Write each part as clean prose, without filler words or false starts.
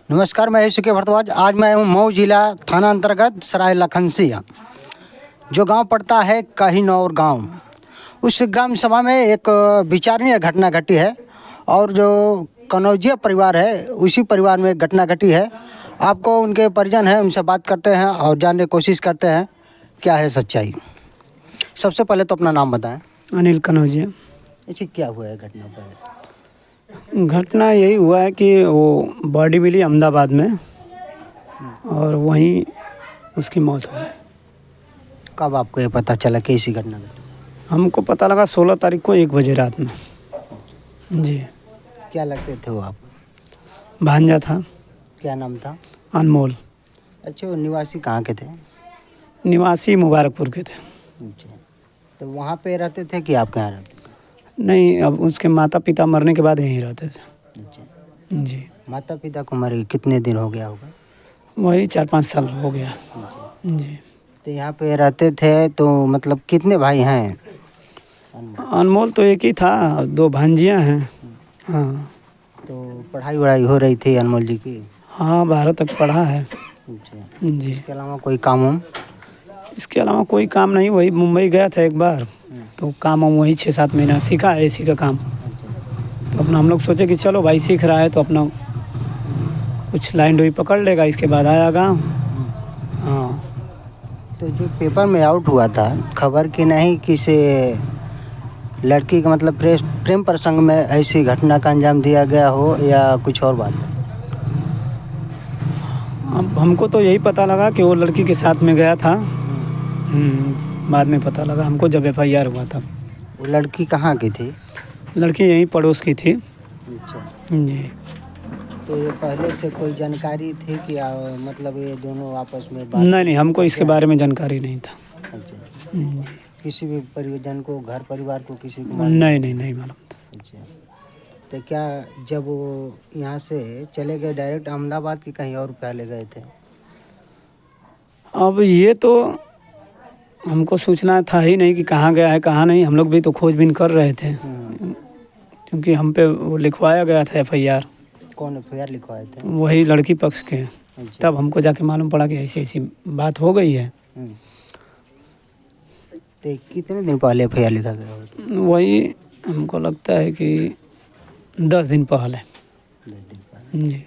नमस्कार, मैं सुके भारद्वाज। आज मैं हूँ मऊ जिला थाना अंतर्गत सराय लखनसिया, जो गांव पड़ता है कहीनौर गांव। उस ग्राम सभा में एक विचारणीय घटना घटी है और जो कनौजिया परिवार है उसी परिवार में घटना घटी है। आपको उनके परिजन हैं, उनसे बात करते हैं और जानने की कोशिश करते हैं क्या है सच्चाई। सबसे पहले तो अपना नाम बताएं। अनिल कनौजिया। ऐसे क्या हुआ है घटना पर? घटना यही हुआ है कि वो बॉडी मिली अहमदाबाद में और वहीं उसकी मौत हुई। कब आपको ये पता चला कि ऐसी घटना घटी? हमको पता लगा 16 तारीख को 1 बजे रात में। जी। क्या लगते थे वो आप? भांजा था। क्या नाम था? अनमोल। अच्छा, वो निवासी कहाँ के थे? निवासी मुबारकपुर के थे। अच्छा, तो वहाँ पे रहते थे कि आपके यहाँ रहते थे? नहीं, अब उसके माता पिता मरने के बाद यहीं रहते थे। अच्छा, जी। माता पिता को मरे कितने दिन हो गया होगा? वही 4-5 साल हो गया। अच्छा, जी। तो यहाँ पे रहते थे तो मतलब कितने भाई हैं? अनमोल तो एक ही था, 2 भांजियाँ हैं। हाँ। तो पढ़ाई वढ़ाई हो रही थी अनमोल जी की? हाँ, 12 तक पढ़ा है। अच्छा, जी। इसके अलावा कोई काम वाम? इसके अलावा कोई काम नहीं। वही मुंबई गया था एक बार, तो काम हम वही 6-7 महीना सीखा है इसी का काम। तो अपना हम लोग सोचे कि चलो भाई सीख रहा है तो अपना कुछ लाइन डोरी पकड़ लेगा, इसके बाद आया गाँव। हाँ। तो जो पेपर में आउट हुआ था खबर कि नहीं किसी लड़की का मतलब प्रेम प्रसंग में ऐसी घटना का अंजाम दिया गया हो या कुछ और बात? अब हमको तो यही पता लगा कि वो लड़की के साथ में गया था। बाद में पता लगा हमको जब FIR हुआ था। वो लड़की कहाँ की थी? लड़की यहीं पड़ोस की थी। अच्छा, जी। तो ये पहले से कोई जानकारी थी कि मतलब ये दोनों आपस में बात? नहीं, हमको इसके बारे में जानकारी नहीं था। अच्छा, जी। किसी भी परिजन को, घर परिवार को किसी को नहीं मालूम था। अच्छा, तो क्या जब वो यहाँ से चले गए डायरेक्ट अहमदाबाद की कहीं और पहले गए थे? अब ये तो हमको सूचना था ही नहीं कि कहाँ गया है कहाँ नहीं। हम लोग भी तो खोजबीन कर रहे थे, क्योंकि हम पे वो लिखवाया गया था FIR। कौन FIR लिखवाए थे? वही लड़की पक्ष के। अच्छा। तब हमको जाके मालूम पड़ा कि ऐसी ऐसी बात हो गई है। तो कितने दिन पहले FIR लिखा गया हो? वही हमको लगता है कि 10 दिन पहले। 10 दिन पहले। जी।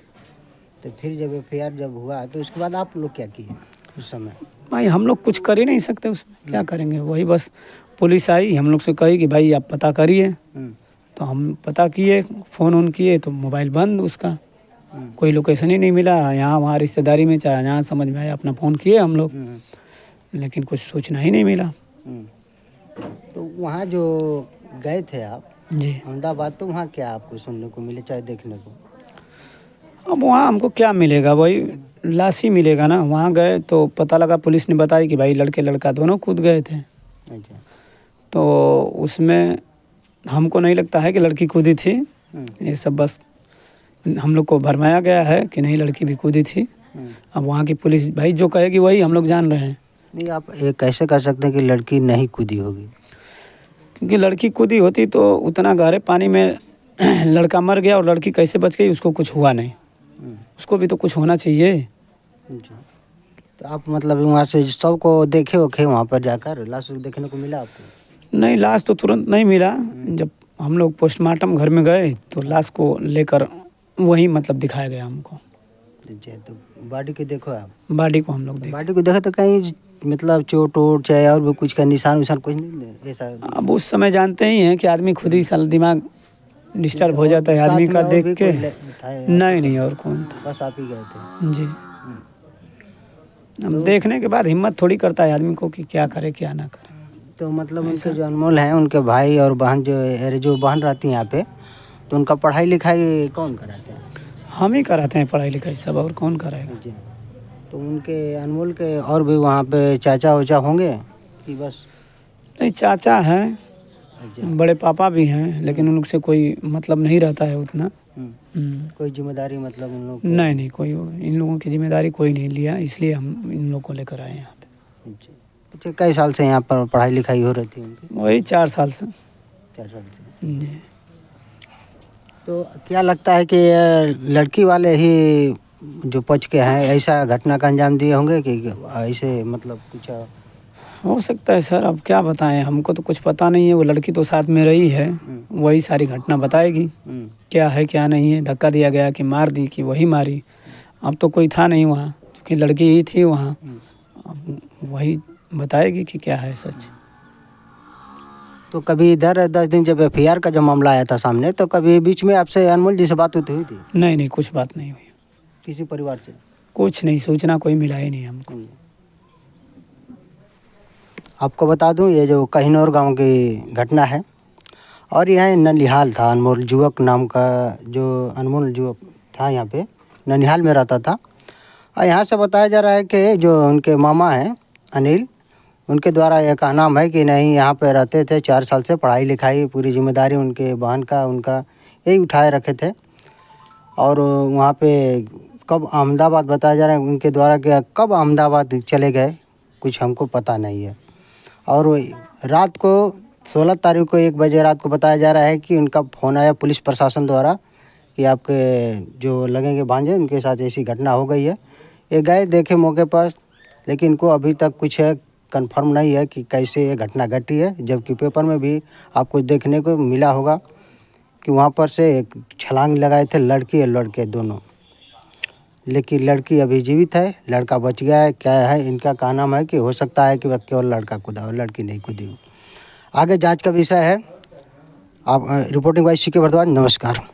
तो फिर जब FIR जब हुआ तो उसके बाद आप लोग क्या किए उस समय? भाई हम लोग कुछ कर ही नहीं सकते उसमें, क्या करेंगे। वही बस पुलिस आई, हम लोग से कही कि भाई आप पता करिए। तो हम पता किए, फ़ोन ऑन किए तो मोबाइल बंद उसका। कोई लोकेशन ही नहीं मिला, यहाँ वहाँ रिश्तेदारी में चाहे यहाँ समझ में आया अपना फ़ोन किए हम लोग, लेकिन कुछ सूचना ही नहीं मिला। तो वहाँ जो गए थे आप जी। अहमदाबाद, तो वहाँ क्या आपको सुनने को मिले चाहे देखने को? अब वहाँ हमको क्या मिलेगा, वही लाश ही मिलेगा ना। वहाँ गए तो पता लगा, पुलिस ने बताई कि भाई लड़के लड़का दोनों कूद गए थे। अच्छा, तो उसमें हमको नहीं लगता है कि लड़की कूदी थी। ये सब बस हम लोग को भरमाया गया है कि नहीं लड़की भी कूदी थी। अब वहाँ की पुलिस भाई जो कहेगी वही हम लोग जान रहे हैं। नहीं, आप ये कैसे कर सकते हैं कि लड़की नहीं कूदी होगी? क्योंकि लड़की कूदी होती तो उतना गहरे पानी में लड़का मर गया और लड़की कैसे बच गई, उसको कुछ हुआ नहीं। उसको भी तो कुछ होना चाहिए। अच्छा, तो आप मतलब वहाँ से सबको देखे ओखे वहाँ पर जाकर लाश देखने को मिला आपको? नहीं, लाश तो तुरंत नहीं मिला। जब हम लोग पोस्टमार्टम घर में गए तो लाश को लेकर वहीं मतलब दिखाया गया हमको। अच्छा, तो बॉडी को देखो आप? बॉडी को हम लोग देखे। बॉडी को देखा तो कहीं मतलब चोट वोट चाहे और भी कुछ का निशान विशान कुछ नहीं ऐसा? अब उस समय जानते ही हैं कि आदमी खुद ही साल दिमाग डिस्टर्ब हो जाता है आदमी का देख के। नहीं और कौन था? बस आप ही गए थे? जी। अब देखने के बाद हिम्मत थोड़ी करता है आदमी को कि क्या करे क्या ना करे। तो मतलब उनके जो अनमोल हैं, उनके भाई और बहन जो बहन रहती हैं यहाँ पे, तो उनका पढ़ाई लिखाई कौन कराते हैं? हम ही कराते हैं पढ़ाई लिखाई सब, और कौन कराएगा। जी, तो उनके अनमोल के और भी वहाँ पे चाचा उचा होंगे कि बस? नहीं, चाचा हैं, बड़े पापा भी हैं, लेकिन उनसे कोई मतलब नहीं रहता है उतना। कोई जिम्मेदारी मतलब उन लोग? नहीं कोई इन लोगों की जिम्मेदारी कोई नहीं लिया, इसलिए हम इन लोग को लेकर आए यहाँ पे। अच्छा, कई साल से यहाँ पर पढ़ाई लिखाई हो रही थी उनकी? वही 4 साल से। 4 साल से। जी। तो क्या लगता है कि लड़की वाले ही जो पच के हैं ऐसा घटना का अंजाम दिए होंगे कि ऐसे मतलब कुछ हो सकता है सर, अब क्या बताएं, हमको तो कुछ पता नहीं है। वो लड़की तो साथ में रही है, वही सारी घटना बताएगी क्या है क्या नहीं है, धक्का दिया गया कि मार दी कि वही मारी। अब तो कोई था नहीं वहाँ, क्योंकि लड़की ही थी वहाँ। अब वही बताएगी कि क्या है सच। तो कभी इधर 10 दिन जब FIR का जब मामला आया था सामने, तो कभी बीच में आपसे अनमोल जी से बात होती हुई थी? नहीं नहीं, कुछ बात नहीं हुई, किसी परिवार से? कुछ नहीं, सूचना कोई मिला ही नहीं हमको। आपको बता दूं, ये जो कहिनौर गांव की घटना है और यहाँ ननिहाल था। अनमोल युवक नाम का जो अनमोल युवक था यहाँ पे ननिहाल में रहता था। और यहाँ से बताया जा रहा है कि जो उनके मामा हैं अनिल, उनके द्वारा यह कहना है कि नहीं यहाँ पे रहते थे 4 साल से, पढ़ाई लिखाई पूरी जिम्मेदारी उनके बहन का उनका यही उठाए रखे थे। और वहाँ पे कब अहमदाबाद बताया जा रहा है उनके द्वारा कि कब अहमदाबाद चले गए कुछ हमको पता नहीं है। और रात को 16 तारीख को 1 बजे रात को बताया जा रहा है कि उनका फ़ोन आया पुलिस प्रशासन द्वारा कि आपके जो लगेंगे भांजे उनके साथ ऐसी घटना हो गई है। ये गए देखे मौके पर, लेकिन इनको अभी तक कुछ है कंफर्म नहीं है कि कैसे ये घटना घटी है। जबकि पेपर में भी आपको देखने को मिला होगा कि वहाँ पर से एक छलांग लगाए थे लड़की और लड़के दोनों, लेकिन लड़की अभी जीवित है, लड़का बच गया है। क्या है इनका कहना है कि हो सकता है कि वह केवल लड़का कूदा हो, लड़की नहीं कूदी हो। आगे जांच का विषय है। आप रिपोर्टिंग वाइज CK भारद्वाज, नमस्कार।